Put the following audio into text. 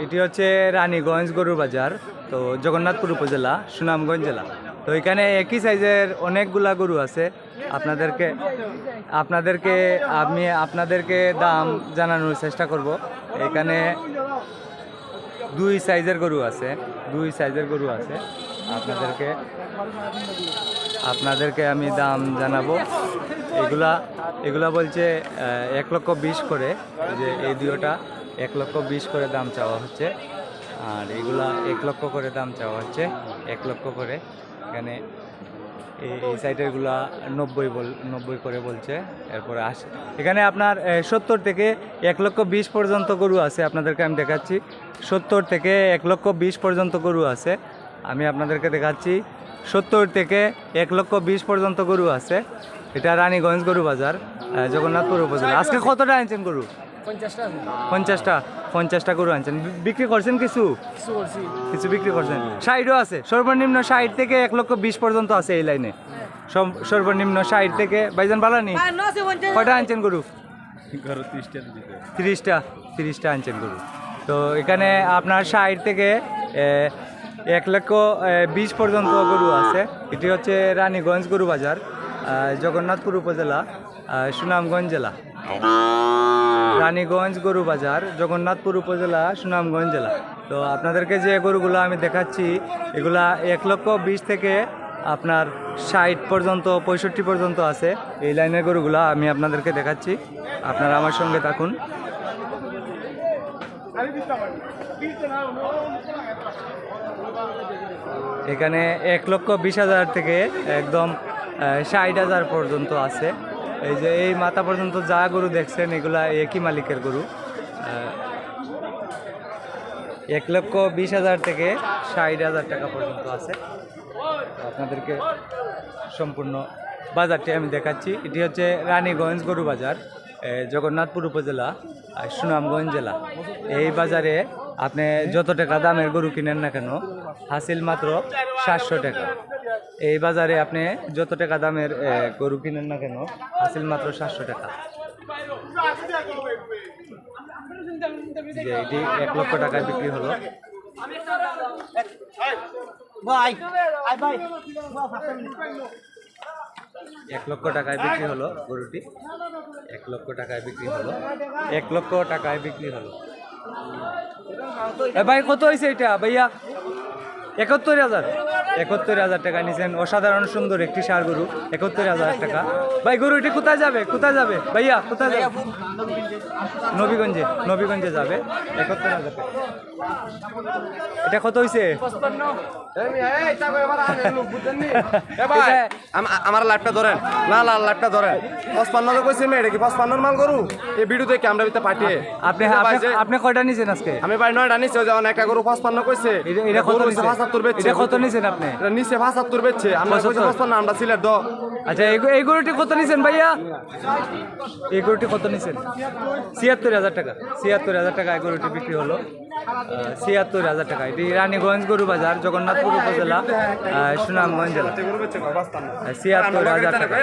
এটি হচ্ছে রানীগঞ্জ গরুর বাজার, তো জগন্নাথপুর উপজেলা, সুনামগঞ্জ জেলা। তো এখানে একই সাইজের অনেকগুলা গরু আছে। আপনাদেরকে আমি আপনাদেরকে দাম জানানোর চেষ্টা করব। এখানে দুই সাইজের গরু আছে। আপনাদেরকে আমি দাম জানাবো। এগুলা বলছে 1,20,000 করে, যে এই দুটোটা 1,20,000 করে দাম চাওয়া হচ্ছে, আর এগুলা 1,00,000 করে দাম চাওয়া হচ্ছে, 1,00,000 করে। এখানে এই সাইডেরগুলা 90 করে বলছে। এরপরে এখানে আপনার 70 থেকে 1,20,000 পর্যন্ত গরু আছে। আপনাদেরকে আমি দেখাচ্ছি 70 থেকে 1,20,000 পর্যন্ত গরু আছে। আমি আপনাদেরকে দেখাচ্ছি 70 থেকে 1,20,000 পর্যন্ত গরু আছে। এটা রানীগঞ্জ গরু বাজার, জগন্নাথপুর উপজেলা। আজকে কতটা আনছেন গরু? 50টা গরু আনছেন। বিক্রি করছেন কিছু বিক্রি করছেন। 60ও আছে, সর্বনিম্ন 60 থেকে 1,20,000 পর্যন্ত আছে এই লাইনে। সর্বনিম্ন 60 থেকে। ভাইজান বালানি কয়টা আনছেন গরু? 30টা আনছেন গরু। তো এখানে আপনার 60 থেকে 1,20,000 পর্যন্ত গরু আছে। এটি হচ্ছে রানীগঞ্জ গরু বাজার, জগন্নাথপুর উপজেলা, সুনামগঞ্জ জেলা। রানীগঞ্জ গরু বাজার, জগন্নাথপুর উপজেলা, সুনামগঞ্জ জেলা। তো আপনাদেরকে যে গরুগুলো আমি দেখাচ্ছি, এগুলা 1,20,000 থেকে আপনার 60 পর্যন্ত, 65 পর্যন্ত আছে। এই লাইনের গরুগুলা আমি আপনাদেরকে দেখাচ্ছি, আপনারা আমার সঙ্গে থাকুন। এখানে 1,20,000 থেকে একদম 60,000 পর্যন্ত আছে। এই যে এই মাথা পর্যন্ত যা গরু দেখছেন, এগুলা একই মালিকের গরু। 1,20,000 থেকে 60,000 টাকা পর্যন্ত আছে। আপনাদেরকে সম্পূর্ণ বাজারটি আমি দেখাচ্ছি। এটি হচ্ছে রানীগঞ্জ গরু বাজার, জগন্নাথপুর উপজেলা, সুনামগঞ্জ জেলা। এই বাজারে আপনি যত টাকা দামের গরু কিনেন না কেন, হাসিল মাত্র 700 টাকা। এই বাজারে আপনি যত টাকা দামের গরু কিনেন না কেন, হাসিল মাত্র 700 টাকা। যে এটি 1,00,000 টাকায় বিক্রি হলো। 1,00,000 টাকায় বিক্রি হলো গরুটি। 1,00,000 টাকায় বিক্রি হলো। 1,00,000 টাকায় বিক্রি হলো। ভাই কত হয়েছে এটা ভাইয়া? 71,000 টাকা নিছেন। অসাধারণ সুন্দর একটি ষাঁড় গরু, 71,000 টাকা। ভাই গরুটি কোথায় যাবে ভাইয়া? কোথায় যাবে? নবীগঞ্জে যাবে। 71,000 টাকা। এটা কত হয়েছে? আমার লাইফটা ধরেন না, লাইফটা ধরেন। 55 কইছি আমি, এটা কি 55 মাল গরু? এই ভিডিও থেকে আমরা ভিতরে পাঠিয়ে আপনি কয়টা নিছেন আজকে? আমি ভাই 9টা নিছি। যখন একটা গরু 55 কইছে, এটা কত নিছেন? 75 বেচছে। এটা কত নিছেন আপনি? এটা নিচে 75 বেচছে, আমরা কইছি 55, আমরা সিলেট দাও। আচ্ছা, এই গরুটি কত নিছেন ভাইয়া? এই গরুটি কত নিছেন? 76,000 টাকা। 76,000 টাকা এই গরুটি বিক্রি হলো। 76,000 টাকা। এটি রানীগঞ্জ গরু বাজার, জগন্নাথপুর উপজেলা, সুনামগঞ্জ জেলা। 76,000 টাকা।